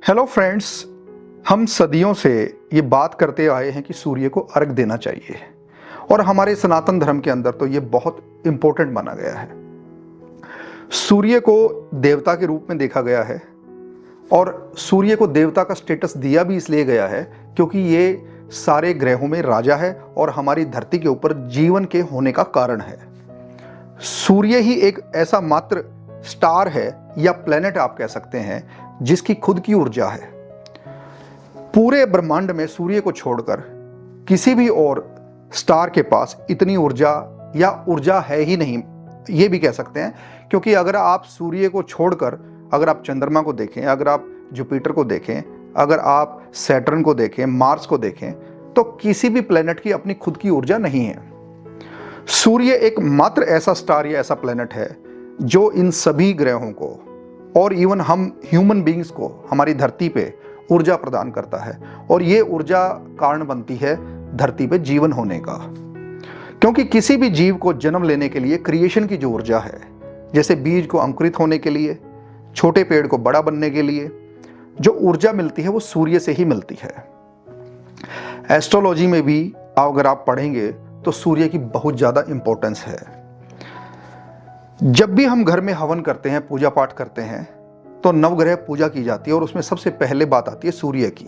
Hello friends, हम सदियों से ये बात करते आए हैं कि सूर्य को अर्घ देना चाहिए और हमारे सनातन धर्म के अंदर तो ये बहुत इंपॉर्टेंट माना गया है। सूर्य को देवता के रूप में देखा गया है और सूर्य को देवता का स्टेटस दिया भी इसलिए गया है क्योंकि ये सारे ग्रहों में राजा है और हमारी धरती के ऊपर जीवन के होने का कारण है। सूर्य ही एक ऐसा मात्र स्टार है या प्लेनेट आप कह सकते हैं जिसकी खुद की ऊर्जा है। पूरे ब्रह्मांड में सूर्य को छोड़कर किसी भी और स्टार के पास इतनी ऊर्जा या ऊर्जा है ही नहीं, ये भी कह सकते हैं, क्योंकि अगर आप सूर्य को छोड़कर अगर आप चंद्रमा को देखें, अगर आप जुपिटर को देखें, अगर आप सैटर्न को देखें, मार्स को देखें, तो किसी भी प्लेनेट की अपनी खुद की ऊर्जा नहीं है। सूर्य एक मात्र ऐसा स्टार या ऐसा प्लेनेट है जो इन सभी ग्रहों को और इवन हम ह्यूमन बीइंग्स को हमारी धरती पे ऊर्जा प्रदान करता है और ये ऊर्जा कारण बनती है धरती पे जीवन होने का। क्योंकि किसी भी जीव को जन्म लेने के लिए क्रिएशन की जो ऊर्जा है, जैसे बीज को अंकुरित होने के लिए, छोटे पेड़ को बड़ा बनने के लिए जो ऊर्जा मिलती है वो सूर्य से ही मिलती है। एस्ट्रोलॉजी में भी अगर आप पढ़ेंगे तो सूर्य की बहुत ज़्यादा इंपॉर्टेंस है। जब भी हम घर में हवन करते हैं, पूजा पाठ करते हैं, तो नवग्रह पूजा की जाती है और उसमें सबसे पहले बात आती है सूर्य की।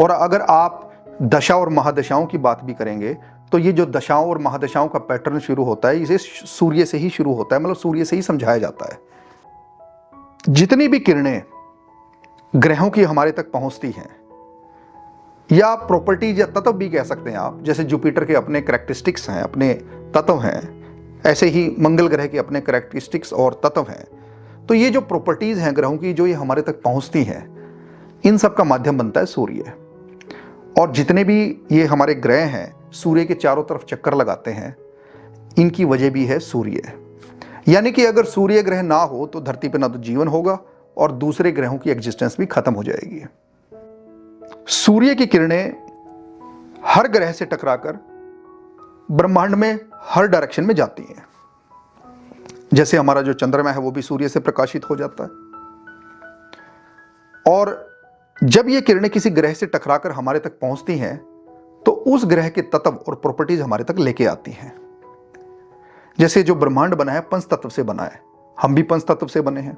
और अगर आप दशा और महादशाओं की बात भी करेंगे तो ये जो दशाओं और महादशाओं का पैटर्न शुरू होता है इसे सूर्य से ही शुरू होता है, मतलब सूर्य से ही समझाया जाता है। जितनी भी किरणें ग्रहों की हमारे तक पहुंचती हैं या प्रॉपर्टीज या तत्व भी कह सकते हैं आप, जैसे जुपिटर के अपने करैक्टरिस्टिक्स हैं, अपने तत्व हैं, ऐसे ही मंगल ग्रह के अपने करैक्टरिस्टिक्स और तत्व हैं। तो ये जो प्रॉपर्टीज हैं ग्रहों की जो ये हमारे तक पहुंचती हैं, इन सब का माध्यम बनता है सूर्य। और जितने भी ये हमारे ग्रह हैं सूर्य के चारों तरफ चक्कर लगाते हैं, इनकी वजह भी है सूर्य। यानी कि अगर सूर्य ग्रह ना हो तो धरती पर ना तो जीवन होगा और दूसरे ग्रहों की एग्जिस्टेंस भी खत्म हो जाएगी। सूर्य की किरणें हर ग्रह से टकराकर ब्रह्मांड में हर डायरेक्शन में जाती हैं। जैसे हमारा जो चंद्रमा है वो भी सूर्य से प्रकाशित हो जाता है, और जब ये किरणें किसी ग्रह से टकराकर हमारे तक पहुंचती हैं तो उस ग्रह के तत्व और प्रॉपर्टीज हमारे तक लेके आती हैं। जैसे जो ब्रह्मांड बना है पंच तत्व से बना है, हम भी पंच तत्व से बने हैं,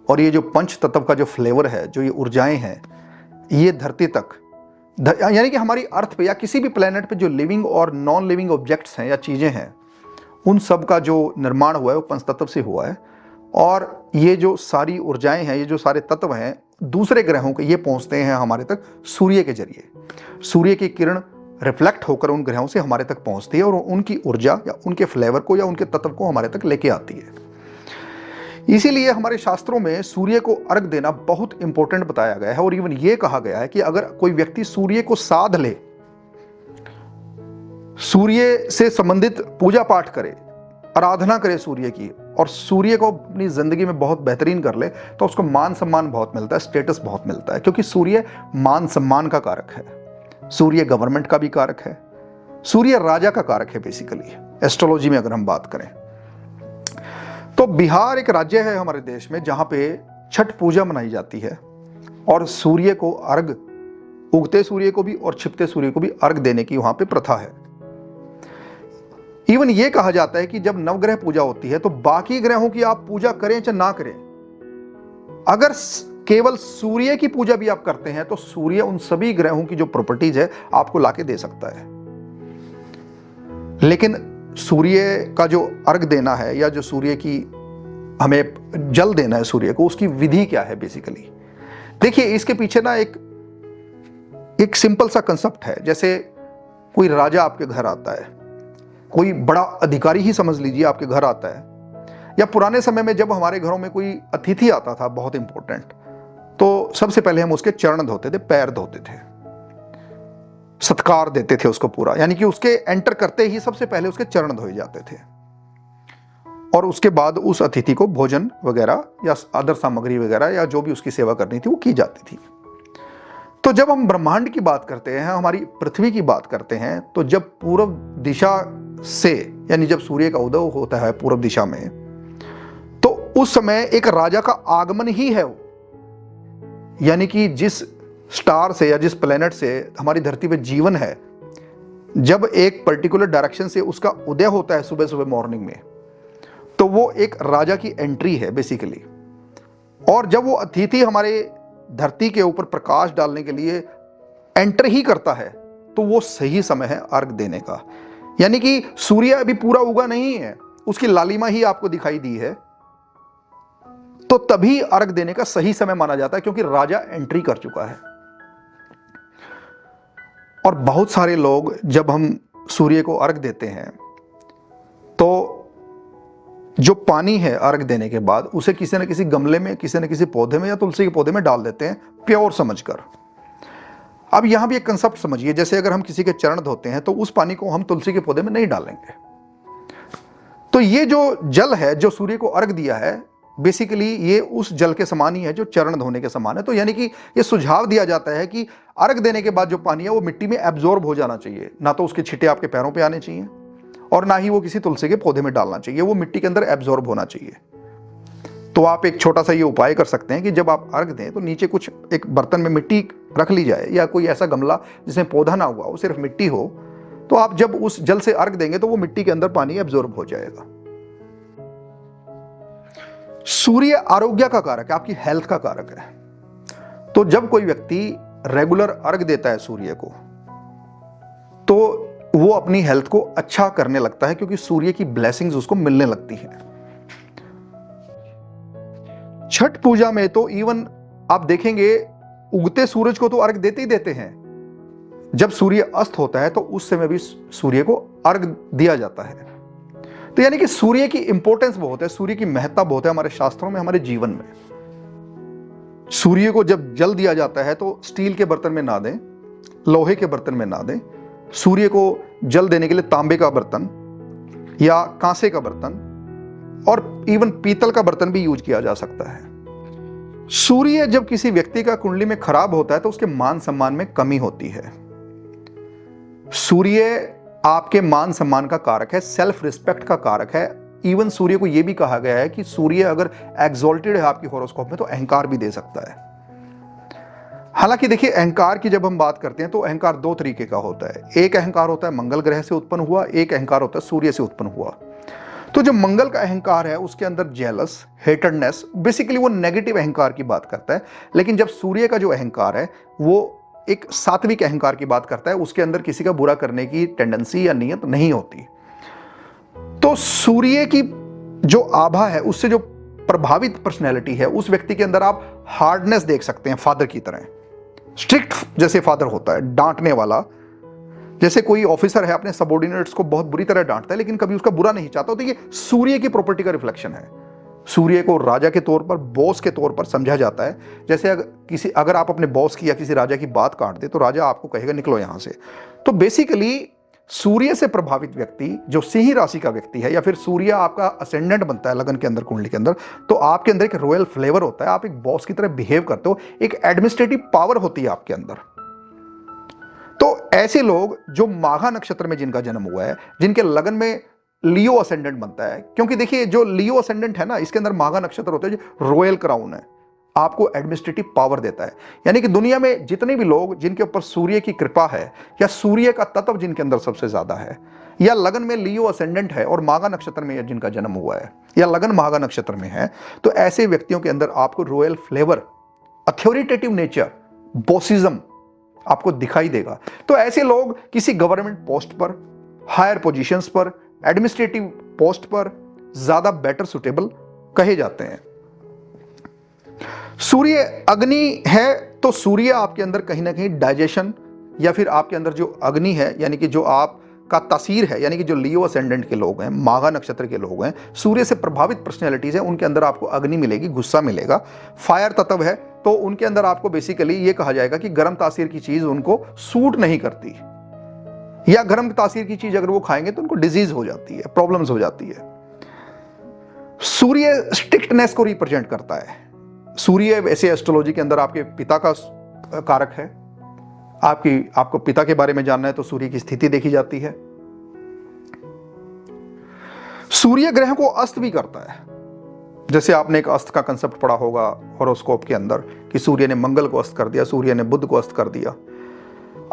और ये जो पंच तत्व का जो फ्लेवर है, जो ये ऊर्जाएं हैं, ये धरती तक यानी कि हमारी अर्थ पे या किसी भी प्लेनेट पे जो लिविंग और नॉन लिविंग ऑब्जेक्ट्स हैं या चीज़ें हैं, उन सब का जो निर्माण हुआ है वो पंचतत्व से हुआ है। और ये जो सारी ऊर्जाएं हैं, ये जो सारे तत्व हैं दूसरे ग्रहों के, ये पहुंचते हैं हमारे तक सूर्य के जरिए। सूर्य की किरण रिफ्लेक्ट होकर उन ग्रहों से हमारे तक पहुंचती है और उनकी ऊर्जा या उनके फ्लेवर को या उनके तत्व को हमारे तक लेके आती है। इसीलिए हमारे शास्त्रों में सूर्य को अर्घ देना बहुत इंपॉर्टेंट बताया गया है। और इवन ये कहा गया है कि अगर कोई व्यक्ति सूर्य को साध ले, सूर्य से संबंधित पूजा पाठ करे, आराधना करे सूर्य की, और सूर्य को अपनी जिंदगी में बहुत बेहतरीन कर ले, तो उसको मान सम्मान बहुत मिलता है, स्टेटस बहुत मिलता है। क्योंकि सूर्य मान सम्मान का कारक है, सूर्य गवर्नमेंट का भी कारक है, सूर्य राजा का कारक है बेसिकली, एस्ट्रोलॉजी में अगर हम बात करें तो। बिहार एक राज्य है हमारे देश में जहां पे छठ पूजा मनाई जाती है और सूर्य को अर्घ, उगते सूर्य को भी और छिपते सूर्य को भी अर्घ देने की वहां पे प्रथा है। इवन ये कहा जाता है कि जब नवग्रह पूजा होती है तो बाकी ग्रहों की आप पूजा करें चाहे ना करें, अगर केवल सूर्य की पूजा भी आप करते हैं तो सूर्य उन सभी ग्रहों की जो प्रॉपर्टीज है आपको लाके दे सकता है। लेकिन सूर्य का जो अर्घ देना है या जो सूर्य की हमें जल देना है सूर्य को, उसकी विधि क्या है बेसिकली? देखिए, इसके पीछे ना एक सिंपल सा कंसेप्ट है। जैसे कोई राजा आपके घर आता है, कोई बड़ा अधिकारी ही समझ लीजिए आपके घर आता है, या पुराने समय में जब हमारे घरों में कोई अतिथि आता था बहुत इंपॉर्टेंट, तो सबसे पहले हम उसके चरण धोते थे, पैर धोते थे, सत्कार देते थे उसको पूरा। यानी कि उसके एंटर करते ही सबसे पहले उसके चरण धोए जाते थे और उसके बाद उस अतिथि को भोजन वगैरह या अदर सामग्री वगैरह या जो भी उसकी सेवा करनी थी वो की जाती थी। तो जब हम ब्रह्मांड की बात करते हैं, हमारी पृथ्वी की बात करते हैं, तो जब पूर्व दिशा से, यानी जब सूर्य का उदय होता है पूर्व दिशा में, तो उस समय एक राजा का आगमन ही है वो। यानी कि जिस स्टार से या जिस प्लेनेट से हमारी धरती पे जीवन है, जब एक पर्टिकुलर डायरेक्शन से उसका उदय होता है सुबह सुबह मॉर्निंग में, तो वो एक राजा की एंट्री है बेसिकली। और जब वो अतिथि हमारे धरती के ऊपर प्रकाश डालने के लिए एंटर ही करता है, तो वो सही समय है अर्घ देने का। यानी कि सूर्य अभी पूरा उगा नहीं है, उसकी लालिमा ही आपको दिखाई दी है, तो तभी अर्घ देने का सही समय माना जाता है, क्योंकि राजा एंट्री कर चुका है। और बहुत सारे लोग जब हम सूर्य को अर्घ देते हैं, तो जो पानी है अर्घ देने के बाद उसे किसी न किसी गमले में, किसी न किसी पौधे में या तुलसी के पौधे में डाल देते हैं, प्योर समझकर। अब यहां भी एक कंसेप्ट समझिए, जैसे अगर हम किसी के चरण धोते हैं तो उस पानी को हम तुलसी के पौधे में नहीं डालेंगे। तो ये जो जल है जो सूर्य को अर्घ दिया है, बेसिकली ये उस जल के समान ही है जो चरण धोने के समान है। तो यानी कि ये सुझाव दिया जाता है कि अर्घ देने के बाद जो पानी है वो मिट्टी में एब्जॉर्ब हो जाना चाहिए, ना तो उसके छिटे आपके पैरों पे आने चाहिए और ना ही वो किसी तुलसी के पौधे में डालना चाहिए, वो मिट्टी के अंदर एब्जॉर्ब होना चाहिए। तो आप एक छोटा सा ये उपाय कर सकते हैं कि जब आप अर्घ दें तो नीचे कुछ एक बर्तन में मिट्टी रख ली जाए, या कोई ऐसा गमला जिसमें पौधा ना हुआ हो, सिर्फ मिट्टी हो, तो आप जब उस जल से अर्घ देंगे तो वो मिट्टी के अंदर पानी एब्जॉर्ब हो जाएगा। सूर्य आरोग्य का कारक है, आपकी हेल्थ का कारक है। तो जब कोई व्यक्ति रेगुलर अर्घ देता है सूर्य को, तो वो अपनी हेल्थ को अच्छा करने लगता है, क्योंकि सूर्य की ब्लेसिंग्स उसको मिलने लगती है। छठ पूजा में तो इवन आप देखेंगे उगते सूरज को तो अर्घ देते ही देते हैं। जब सूर्य अस्त होता है तो उस समय भी सूर्य को अर्घ दिया जाता है। तो यानी कि सूर्य की इंपॉर्टेंस बहुत है, सूर्य की महत्ता बहुत है हमारे शास्त्रों में, हमारे जीवन में। सूर्य को जब जल दिया जाता है तो स्टील के बर्तन में ना दें, लोहे के बर्तन में ना दें। सूर्य को जल देने के लिए तांबे का बर्तन या कांसे का बर्तन और इवन पीतल का बर्तन भी यूज किया जा सकता है। सूर्य जब किसी व्यक्ति का कुंडली में खराब होता है तो उसके मान सम्मान में कमी होती है। सूर्य आपके मान सम्मान का कारक है, सेल्फ रिस्पेक्ट का कारक है। इवन सूर्य को यह भी कहा गया है कि सूर्य अगर एक्सॉल्टेड है आपकी हॉरोस्कोप में तो अहंकार भी दे सकता है। हालांकि देखिए, अहंकार की जब हम बात करते हैं तो अहंकार दो तरीके का होता है। एक अहंकार होता है मंगल ग्रह से उत्पन्न हुआ, एक अहंकार होता है सूर्य से उत्पन्न हुआ। तो जो मंगल का अहंकार है उसके अंदर जेलस, हेटरनेस, बेसिकली वो नेगेटिव अहंकार की बात करता है। लेकिन जब सूर्य का जो अहंकार है वो एक सात्विक अहंकार की बात करता है, उसके अंदर किसी का बुरा करने की टेंडेंसी या नियत नहीं होती। तो सूर्य की जो आभा है उससे जो प्रभावित पर्सनैलिटी है, उस व्यक्ति के अंदर आप हार्डनेस देख सकते हैं, फादर की तरह स्ट्रिक्ट जैसे फादर होता है, डांटने वाला। जैसे कोई ऑफिसर है अपने सबऑर्डिनेट्स को बहुत बुरी तरह डांटता है लेकिन कभी उसका बुरा नहीं चाहता, तो ये सूर्य की प्रॉपर्टी का रिफ्लेक्शन है। सूर्य को राजा के तौर पर, बॉस के तौर पर समझा जाता है। जैसे अगर आप अपने बॉस की या किसी राजा की बात काट दे तो राजा आपको कहेगा निकलो यहां से। तो बेसिकली सूर्य से प्रभावित व्यक्ति जो सिंह राशि का व्यक्ति है, या फिर सूर्य आपका असेंडेंट बनता है लगन के अंदर, कुंडली के अंदर, तो आपके अंदर एक रॉयल फ्लेवर होता है, आप एक बॉस की तरह बिहेव करते हो, एक एडमिनिस्ट्रेटिव पावर होती है आपके अंदर। तो ऐसे लोग जो माघा नक्षत्र में जिनका जन्म हुआ है, जिनके लगन में लियो असेंडेंट बनता है, क्योंकि देखिए जो लियो असेंडेंट है ना, इसके अंदर माघा नक्षत्र होता है जो रॉयल क्राउन है, आपको एडमिनिस्ट्रेटिव पावर देता है। यानी कि दुनिया में जितने भी लोग जिनके ऊपर सूर्य की कृपा है या सूर्य का तत्व जिनके अंदर सबसे ज्यादा है, या लगन में लियो असेंडेंट है और माघा नक्षत्र में जिनका जन्म हुआ है, या लगन माघा नक्षत्र में है, तो ऐसे व्यक्तियों के अंदर आपको royal flavour, authoritative nature, bossism आपको दिखाई देगा। तो ऐसे लोग किसी गवर्नमेंट पोस्ट पर, हायर पोजीशंस पर, एडमिनिस्ट्रेटिव पोस्ट पर ज्यादा बेटर सुटेबल कहे जाते हैं। सूर्य अग्नि है, तो सूर्य आपके अंदर कहीं ना कहीं डाइजेशन, या फिर आपके अंदर जो अग्नि है, यानी कि जो आपका तासीर है, यानी कि जो लियो असेंडेंट के लोग हैं, माघा नक्षत्र के लोग हैं, सूर्य से प्रभावित पर्सनैलिटीज हैं, उनके अंदर आपको अग्नि मिलेगी, गुस्सा मिलेगा। फायर तत्व है तो उनके अंदर आपको बेसिकली ये कहा जाएगा कि गर्म तासीर की चीज उनको सूट नहीं करती, या गर्म तासीर की चीज अगर वो खाएंगे तो उनको डिजीज हो जाती है, प्रॉब्लम्स हो जाती है। सूर्य स्ट्रिक्टनेस को रिप्रेजेंट करता है। सूर्य वैसे एस्ट्रोलॉजी के अंदर आपके पिता का कारक है। आपको पिता के बारे में जानना है तो सूर्य की स्थिति देखी जाती है। सूर्य ग्रह को अस्त भी करता है, जैसे आपने एक अस्त का कंसेप्ट पढ़ा होगा हॉरोस्कोप के अंदर कि सूर्य ने मंगल को अस्त कर दिया, सूर्य ने बुध को अस्त कर दिया।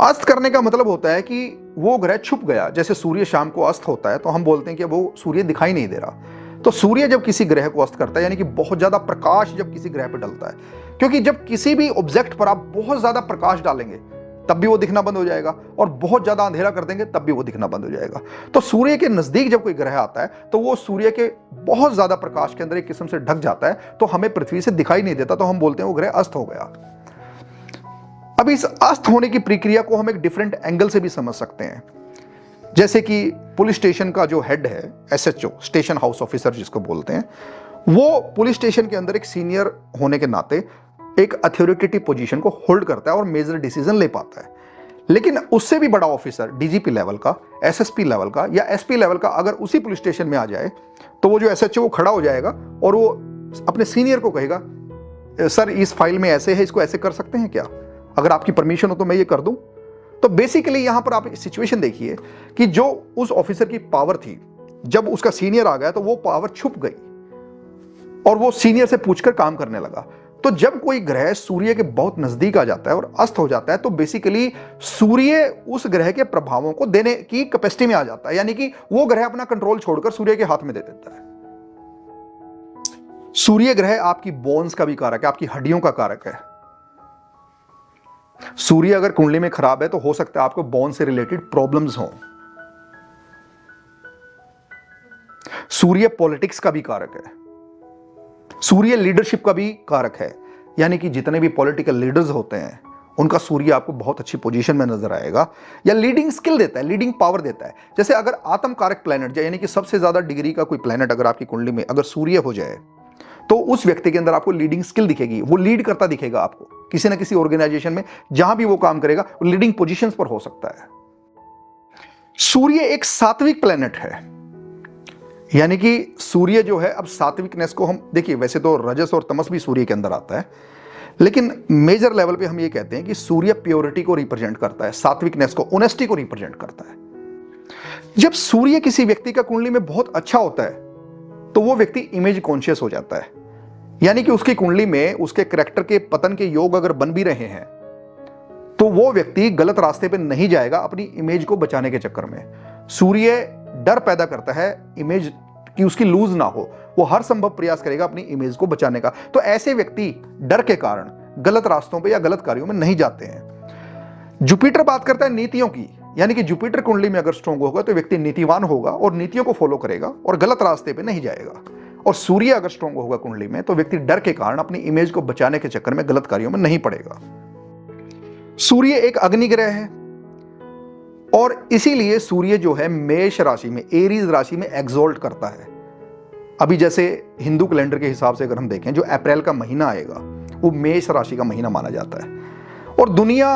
अस्त करने का मतलब होता है कि वो ग्रह छुप गया। जैसे सूर्य शाम को अस्त होता है तो हम बोलते हैं कि वो सूर्य दिखाई नहीं दे रहा। तो सूर्य जब किसी ग्रह को अस्त करता है, यानी कि बहुत ज्यादा प्रकाश जब किसी ग्रह पर डलता है, क्योंकि जब किसी भी ऑब्जेक्ट पर आप बहुत ज्यादा प्रकाश डालेंगे तब भी वो दिखना बंद हो जाएगा, और बहुत ज्यादा अंधेरा कर देंगे तब भी वो दिखना बंद हो जाएगा। तो सूर्य के नजदीक जब कोई ग्रह आता है तो वो सूर्य के बहुत ज्यादा प्रकाश के अंदर एक किस्म से ढक जाता है, तो हमें पृथ्वी से दिखाई नहीं देता, तो हम बोलते हैं वो ग्रह अस्त हो गया। अब इस अस्त होने की प्रक्रिया को हम एक डिफरेंट एंगल से भी समझ सकते हैं। जैसे कि पुलिस स्टेशन का जो हेड है, SHO, स्टेशन हाउस ऑफिसर जिसको बोलते हैं, वो पुलिस स्टेशन के अंदर एक सीनियर होने के नाते एक अथॉरिटेटिव पोजीशन को होल्ड करता है और मेजर डिसीजन ले पाता है। लेकिन उससे भी बड़ा ऑफिसर DGP लेवल का, SSP लेवल का या SP लेवल का अगर उसी पुलिस स्टेशन में आ जाए तो वो जो SHO वो खड़ा हो जाएगा और वो अपने सीनियर को कहेगा, सर इस फाइल में ऐसे है, इसको ऐसे कर सकते हैं क्या, अगर आपकी परमिशन हो तो मैं ये कर दूं। तो बेसिकली यहां पर आप सिचुएशन देखिए कि जो उस ऑफिसर की पावर थी, जब उसका सीनियर आ गया तो वो पावर छुप गई और वो सीनियर से पूछकर काम करने लगा। तो जब कोई ग्रह सूर्य के बहुत नजदीक आ जाता है और अस्त हो जाता है तो बेसिकली सूर्य उस ग्रह के प्रभावों को देने की कैपेसिटी में आ जाता है, यानी कि वो ग्रह अपना कंट्रोल छोड़कर सूर्य के हाथ में दे देता है। सूर्य ग्रह आपकी बोन्स का भी कारक है, आपकी हड्डियों का कारक है। सूर्य अगर कुंडली में खराब है तो हो सकता है आपको बोन से रिलेटेड प्रॉब्लम्स हो। सूर्य पॉलिटिक्स का भी कारक है, सूर्य लीडरशिप का भी कारक है, यानी कि जितने भी पॉलिटिकल लीडर्स होते हैं उनका सूर्य आपको बहुत अच्छी पोजीशन में नजर आएगा, या लीडिंग स्किल देता है, लीडिंग पावर देता है। जैसे अगर आत्म कारक प्लैनेट, यानी कि सबसे ज्यादा डिग्री का कोई प्लैनेट अगर आपकी कुंडली में अगर सूर्य हो जाए तो उस व्यक्ति के अंदर आपको लीडिंग स्किल दिखेगी, वो लीड करता दिखेगा आपको किसी ना किसी ऑर्गेनाइजेशन में, जहां भी वो काम करेगा वो लीडिंग पोजीशंस पर हो सकता है। सूर्य एक सात्विक प्लैनेट है, यानी कि सूर्य जो है, अब सात्विकनेस को हम देखिए, वैसे तो रजस और तमस भी सूर्य के अंदर आता है, लेकिन मेजर लेवल पे हम ये कहते हैं कि सूर्य प्योरिटी को रिप्रेजेंट करता है, सात्विकनेस को, ऑनेस्टी को रिप्रेजेंट करता है। जब सूर्य किसी व्यक्ति का कुंडली में बहुत अच्छा होता है तो वो व्यक्ति इमेज कॉन्शियस हो जाता है, यानी कि उसकी कुंडली में उसके करैक्टर के पतन के योग अगर बन भी रहे हैं तो वो व्यक्ति गलत रास्ते पे नहीं जाएगा अपनी इमेज को बचाने के चक्कर में। सूर्य डर पैदा करता है इमेज कि उसकी लूज ना हो, वो हर संभव प्रयास करेगा अपनी इमेज को बचाने का। तो ऐसे व्यक्ति डर के कारण गलत रास्तों पे या गलत कार्यों में नहीं जाते हैं। जुपिटर बात करता है नीतियों की, यानी कि जुपिटर कुंडली में अगर स्ट्रॉन्ग होगा तो व्यक्ति नीतिवान होगा और नीतियों को फॉलो करेगा और गलत रास्ते पे नहीं जाएगा। और सूर्य अगर स्ट्रॉन्ग होगा कुंडली में तो व्यक्ति डर के कारण अपनी इमेज को बचाने के चक्कर में गलत कार्यों में नहीं पड़ेगा। सूर्य एक अग्नि ग्रह है और इसीलिए सूर्य जो है मेष राशि में, एरीज राशि में एक्सॉल्ट करता है। अभी जैसे हिंदू कैलेंडर के हिसाब से अगर हम देखें, जो अप्रैल का महीना आएगा वो मेष राशि का महीना माना जाता है। और दुनिया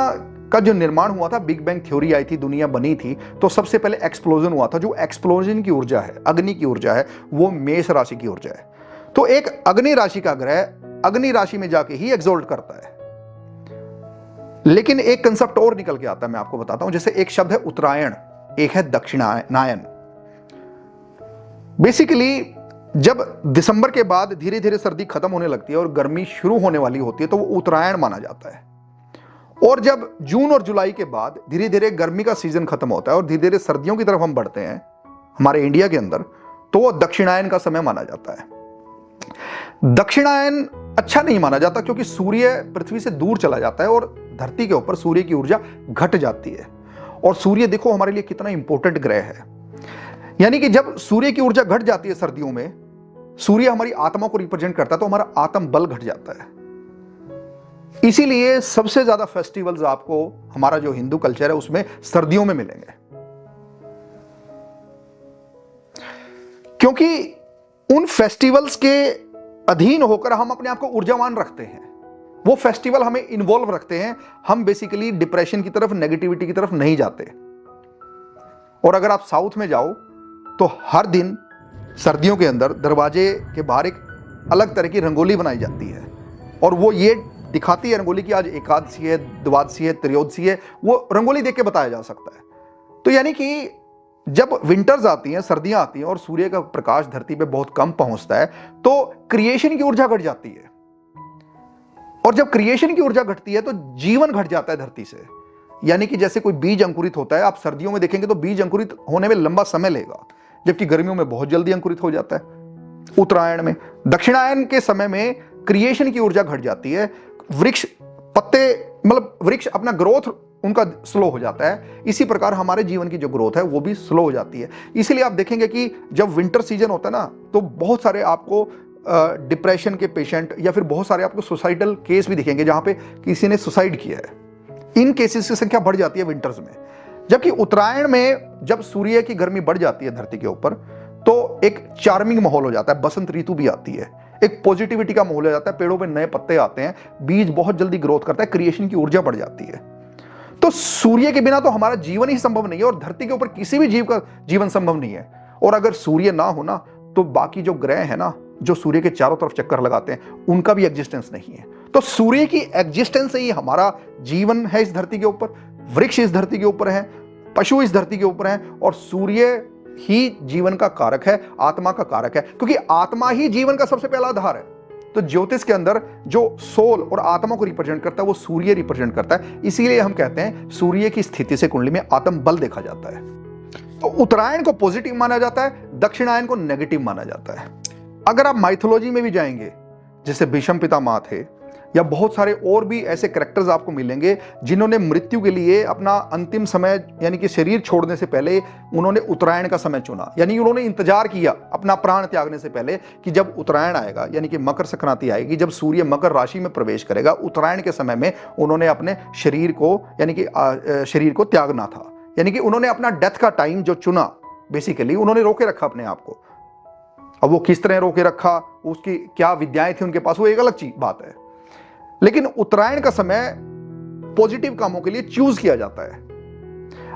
का जो निर्माण हुआ था, बिग बैंग थ्योरी आई थी, दुनिया बनी थी, तो सबसे पहले एक्सप्लोजन हुआ था। जो एक्सप्लोजन की ऊर्जा है, अग्नि की ऊर्जा है, वो मेष राशि की ऊर्जा है। तो एक अग्नि राशि का ग्रह अग्नि राशि में जाके ही एक्सॉल्ट करता है। लेकिन एक कंसेप्ट और निकल के आता है, मैं आपको बताता हूं। जैसे एक शब्द है उत्तरायण, एक है दक्षिणायन। बेसिकली जब दिसंबर के बाद धीरे धीरे सर्दी खत्म होने लगती है और गर्मी शुरू होने वाली होती है तो वो उत्तरायण माना जाता है। और जब जून और जुलाई के बाद धीरे धीरे गर्मी का सीजन खत्म होता है और धीरे धीरे सर्दियों की तरफ हम बढ़ते हैं हमारे इंडिया के अंदर, तो वो दक्षिणायन का समय माना जाता है। दक्षिणायन अच्छा नहीं माना जाता क्योंकि सूर्य पृथ्वी से दूर चला जाता है और धरती के ऊपर सूर्य की ऊर्जा घट जाती है। और सूर्य देखो हमारे लिए कितना इंपॉर्टेंट ग्रह है, यानी कि जब सूर्य की ऊर्जा घट जाती है सर्दियों में, सूर्य हमारी आत्मा को रिप्रेजेंट करता है, तो हमारा आत्म बल घट जाता है। इसीलिए सबसे ज्यादा फेस्टिवल्स आपको हमारा जो हिंदू कल्चर है उसमें सर्दियों में मिलेंगे, क्योंकि उन फेस्टिवल्स के अधीन होकर हम अपने आप को ऊर्जावान रखते हैं। वो फेस्टिवल हमें इन्वॉल्व रखते हैं, हम बेसिकली डिप्रेशन की तरफ, नेगेटिविटी की तरफ नहीं जाते। और अगर आप साउथ में जाओ तो हर दिन सर्दियों के अंदर दरवाजे के बाहर एक अलग तरह की रंगोली बनाई जाती है और वो ये दिखाती है रंगोली की आज एकादशी है, द्वादशी है, त्रयोदशी है, वो रंगोली देख के बताया जा सकता है। तो यानी कि जब विंटर्स आती हैं, सर्दियां आती हैं और सूर्य का प्रकाश धरती पे बहुत कम पहुंचता है तो क्रिएशन की ऊर्जा घट जाती है। और जब क्रिएशन की ऊर्जा घटती है तो जीवन घट जाता है धरती से। यानी कि जैसे कोई बीज अंकुरित होता है, आप सर्दियों में देखेंगे तो बीज अंकुरित होने में लंबा समय लेगा, जबकि गर्मियों में बहुत जल्दी अंकुरित हो जाता है। उत्तरायण में, दक्षिणायन के समय में क्रिएशन की ऊर्जा घट जाती है, वृक्ष पत्ते मतलब वृक्ष अपना ग्रोथ उनका स्लो हो जाता है। इसी प्रकार हमारे जीवन की जो ग्रोथ है वो भी स्लो हो जाती है। इसीलिए आप देखेंगे कि जब विंटर सीजन होता है ना तो बहुत सारे आपको डिप्रेशन के पेशेंट या फिर बहुत सारे आपको सुसाइडल केस भी दिखेंगे जहां पे किसी ने सुसाइड किया है। इन केसेस की संख्या बढ़ जाती है विंटर्स में। जबकि उत्तरायण में जब सूर्य की गर्मी बढ़ जाती है धरती के ऊपर तो एक चार्मिंग माहौल हो जाता है, बसंत ऋतु भी आती है, एक पॉजिटिविटी का माहौल हो जाता है, पेड़ों पे नए पत्ते आते हैं, बीज बहुत जल्दी ग्रोथ करता है, क्रिएशन की ऊर्जा बढ़ जाती है। तो सूर्य के बिना तो हमारा जीवन ही संभव नहीं है और धरती के ऊपर किसी भी जीव का जीवन संभव नहीं है। और अगर सूर्य ना हो ना तो बाकी जो ग्रह है ना जो सूर्य के चारों तरफ चक्कर लगाते हैं उनका भी एग्जिस्टेंस नहीं है। तो सूर्य की एग्जिस्टेंस से ही हमारा जीवन है इस धरती के ऊपर, वृक्ष इस धरती के ऊपर है, पशु इस धरती के ऊपर है और सूर्य ही जीवन का कारक है, आत्मा का कारक है, क्योंकि आत्मा ही जीवन का सबसे पहला आधार है। तो ज्योतिष के अंदर जो सोल और आत्मा को रिप्रेजेंट करता है वो सूर्य रिप्रेजेंट करता है। इसीलिए हम कहते हैं सूर्य की स्थिति से कुंडली में आत्म बल देखा जाता है। तो उत्तरायण को पॉजिटिव माना जाता है, दक्षिणायन को नेगेटिव माना जाता है। अगर आप माइथोलॉजी में भी जाएंगे, जैसे भीष्म पितामह थे या बहुत सारे और भी ऐसे कैरेक्टर्स आपको मिलेंगे जिन्होंने मृत्यु के लिए अपना अंतिम समय यानी कि शरीर छोड़ने से पहले उन्होंने उत्तरायण का समय चुना। यानी उन्होंने इंतजार किया अपना प्राण त्यागने से पहले कि जब उत्तरायण आएगा, यानी कि मकर संक्रांति आएगी, जब सूर्य मकर राशि में प्रवेश करेगा, उत्तरायण के समय में उन्होंने अपने शरीर को यानी कि शरीर को त्यागना था। यानी कि उन्होंने अपना डेथ का टाइम जो चुना, बेसिकली उन्होंने रोके रखा अपने आप को। अब वो किस तरह रोके रखा, उसकी क्या विद्याएं थी उनके पास, वो एक अलग चीज बात है। लेकिन उत्तरायण का समय पॉजिटिव कामों के लिए चूज किया जाता है।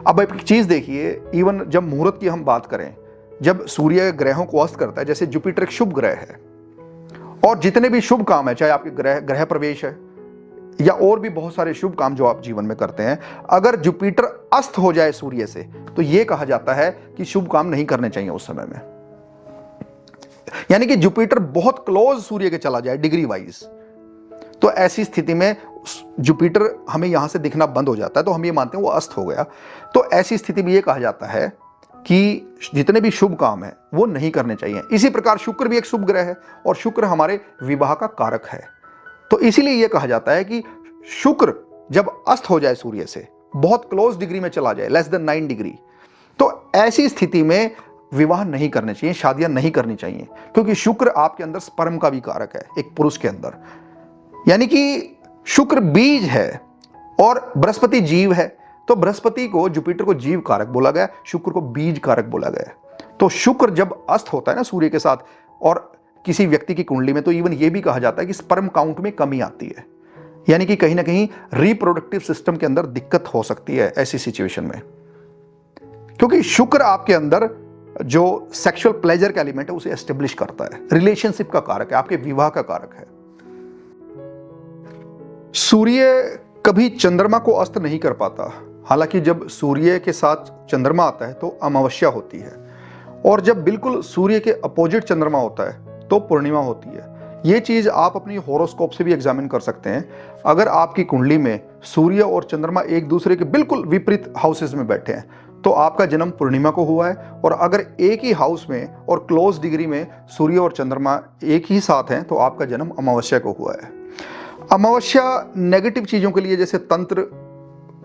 अब एक चीज देखिए, इवन जब मुहूर्त की हम बात करें, जब सूर्य ग्रहों को अस्त करता है, जैसे जुपिटर एक शुभ ग्रह है और जितने भी शुभ काम है, चाहे आपके ग्रह प्रवेश है या और भी बहुत सारे शुभ काम जो आप जीवन में करते हैं, अगर जुपिटर अस्त हो जाए सूर्य से तो यह कहा जाता है कि शुभ काम नहीं करने चाहिए उस समय में। यानी कि जुपिटर बहुत क्लोज सूर्य के चला जाए डिग्री वाइज, तो ऐसी स्थिति में जुपिटर हमें यहां से दिखना बंद हो जाता है, तो हम ये मानते हैं वो अस्त हो गया। तो ऐसी स्थिति में ये कहा जाता है कि जितने भी शुभ काम है वो नहीं करने चाहिए। इसी प्रकार शुक्र भी एक शुभ ग्रह है और शुक्र हमारे विवाह का कारक है। तो इसीलिए यह कहा जाता है कि शुक्र जब अस्त हो जाए सूर्य से, बहुत क्लोज डिग्री में चला जाए, लेस देन 9 डिग्री, तो ऐसी स्थिति में विवाह नहीं करने चाहिए, शादियां नहीं करनी चाहिए, क्योंकि शुक्र आपके अंदर स्पर्म का भी कारक है एक पुरुष के अंदर। यानी कि शुक्र बीज है और बृहस्पति जीव है, तो बृहस्पति को, जुपिटर को जीव कारक बोला गया, शुक्र को बीज कारक बोला गया। तो शुक्र जब अस्त होता है ना सूर्य के साथ और किसी व्यक्ति की कुंडली में, तो इवन ये भी कहा जाता है कि स्पर्म काउंट में कमी आती है, यानी कि कहीं ना कहीं रिप्रोडक्टिव सिस्टम के अंदर दिक्कत हो सकती है ऐसी सिचुएशन में, क्योंकि शुक्र आपके अंदर जो सेक्सुअल प्लेजर का एलिमेंट है उसे एस्टेब्लिश करता है, रिलेशनशिप का कारक है, आपके विवाह का कारक है। सूर्य कभी चंद्रमा को अस्त नहीं कर पाता, हालांकि जब सूर्य के साथ चंद्रमा आता है तो अमावस्या होती है, और जब बिल्कुल सूर्य के अपोजिट चंद्रमा होता है तो पूर्णिमा होती है। ये चीज़ आप अपनी हॉरोस्कोप से भी एग्जामिन कर सकते हैं। अगर आपकी कुंडली में सूर्य और चंद्रमा एक दूसरे के बिल्कुल विपरीत हाउसेस में बैठे हैं तो आपका जन्म पूर्णिमा को हुआ है, और अगर एक ही हाउस में और क्लोज डिग्री में सूर्य और चंद्रमा एक ही साथ हैं तो आपका जन्म अमावस्या को हुआ है। अमावस्या नेगेटिव चीज़ों के लिए, जैसे तंत्र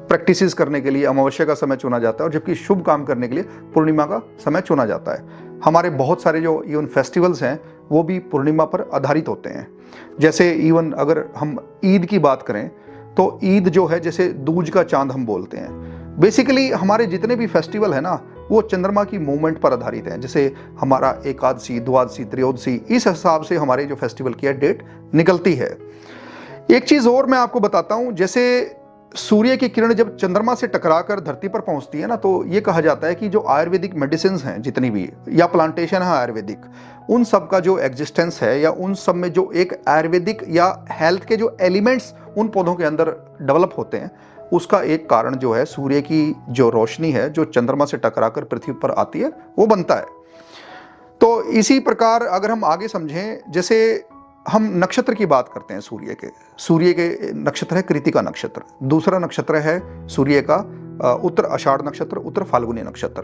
प्रैक्टिसेस करने के लिए अमावस्या का समय चुना जाता है, और जबकि शुभ काम करने के लिए पूर्णिमा का समय चुना जाता है। हमारे बहुत सारे जो इवन फेस्टिवल्स हैं वो भी पूर्णिमा पर आधारित होते हैं। जैसे इवन अगर हम ईद की बात करें तो ईद जो है, जैसे दूज का चांद हम बोलते हैं, बेसिकली हमारे जितने भी फेस्टिवल है ना वो चंद्रमा की मूवमेंट पर आधारित हैं। जैसे हमारा एकादशी, द्वादशी, त्रयोदशी, इस हिसाब से हमारे जो फेस्टिवल की डेट निकलती है। एक चीज़ और मैं आपको बताता हूँ, जैसे सूर्य की किरण जब चंद्रमा से टकराकर धरती पर पहुंचती है ना, तो ये कहा जाता है कि जो आयुर्वेदिक मेडिसिन हैं जितनी भी, या प्लांटेशन है आयुर्वेदिक, उन सब का जो एग्जिस्टेंस है या उन सब में जो एक आयुर्वेदिक या हेल्थ के जो एलिमेंट्स उन पौधों के अंदर डेवलप होते हैं, उसका एक कारण जो है सूर्य की जो रोशनी है जो चंद्रमा से टकराकर पृथ्वी पर आती है वो बनता है। तो इसी प्रकार अगर हम आगे समझें, जैसे हम नक्षत्र की बात करते हैं सूर्य के नक्षत्र है कृतिका नक्षत्र, दूसरा नक्षत्र है सूर्य का उत्तर आषाढ़ नक्षत्र, उत्तर फाल्गुनी नक्षत्र।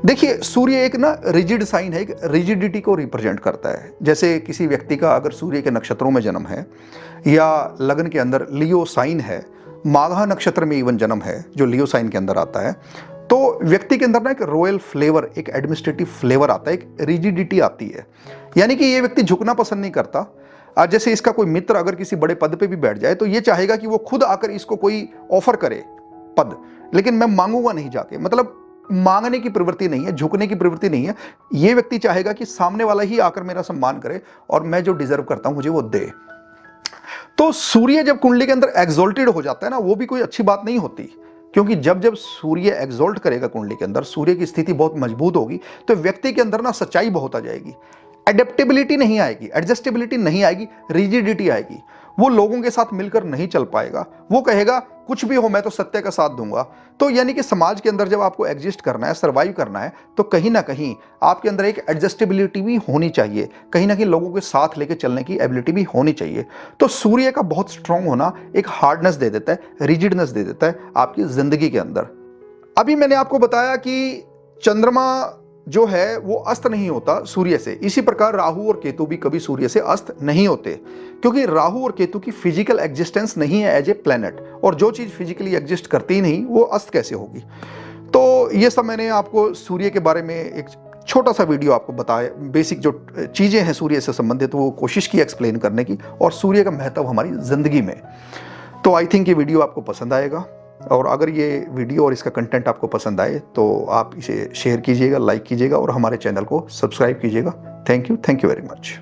देखिए सूर्य एक ना रिजिड साइन है, एक रिजिडिटी को रिप्रेजेंट करता है। जैसे किसी व्यक्ति का अगर सूर्य के नक्षत्रों में जन्म है या लगन के अंदर लियो साइन है, माघा नक्षत्र में इवन जन्म है जो लियो साइन के अंदर आता है, तो व्यक्ति के अंदर ना एक रॉयल फ्लेवर, एक एडमिनिस्ट्रेटिव फ्लेवर आता है, एक रिजिडिटी आती है। यानी कि ये व्यक्ति झुकना पसंद नहीं करता। आज जैसे इसका कोई मित्र अगर किसी बड़े पद पे भी बैठ जाए तो ये चाहेगा कि वो खुद आकर इसको कोई ऑफर करे पद, लेकिन मैं मांगूंगा नहीं जाके, मतलब मांगने की प्रवृत्ति नहीं है, झुकने की प्रवृत्ति नहीं है। ये व्यक्ति चाहेगा कि सामने वाला ही आकर मेरा सम्मान करे और मैं जो डिजर्व करता हूं मुझे वो दे। तो सूर्य जब कुंडली के अंदर एक्सॉल्टेड हो जाता है ना, वो भी कोई अच्छी बात नहीं होती, क्योंकि जब जब सूर्य एक्सॉल्ट करेगा कुंडली के अंदर, सूर्य की स्थिति बहुत मजबूत होगी, तो व्यक्ति के अंदर ना सच्चाई बहुत आ जाएगी, एडेप्टेबिलिटी नहीं आएगी, एडजस्टेबिलिटी नहीं आएगी, रिजिडिटी आएगी। वो लोगों के साथ मिलकर नहीं चल पाएगा, वो कहेगा कुछ भी हो मैं तो सत्य का साथ दूंगा। तो यानी कि समाज के अंदर जब आपको एग्जिस्ट करना है, सर्वाइव करना है, तो कहीं ना कहीं आपके अंदर एक एडजस्टेबिलिटी भी होनी चाहिए, कहीं ना कहीं लोगों के साथ लेके चलने की एबिलिटी भी होनी चाहिए। तो सूर्य का बहुत स्ट्रांग होना एक हार्डनेस दे देता है, रिजिडनेस दे देता है आपकी जिंदगी के अंदर। अभी मैंने आपको बताया कि चंद्रमा जो है वो अस्त नहीं होता सूर्य से, इसी प्रकार राहु और केतु भी कभी सूर्य से अस्त नहीं होते, क्योंकि राहु और केतु की फिजिकल एग्जिस्टेंस नहीं है एज ए प्लैनेट, और जो चीज़ फिजिकली एग्जिस्ट करती ही नहीं वो अस्त कैसे होगी। तो ये सब मैंने आपको सूर्य के बारे में एक छोटा सा वीडियो आपको बताया, बेसिक जो चीज़ें हैं सूर्य से संबंधित वो कोशिश की एक्सप्लेन करने की, और सूर्य का महत्व हमारी ज़िंदगी में। तो आई थिंक ये वीडियो आपको पसंद आएगा, और अगर ये वीडियो और इसका कंटेंट आपको पसंद आए तो आप इसे शेयर कीजिएगा, लाइक कीजिएगा और हमारे चैनल को सब्सक्राइब कीजिएगा। Thank you very much.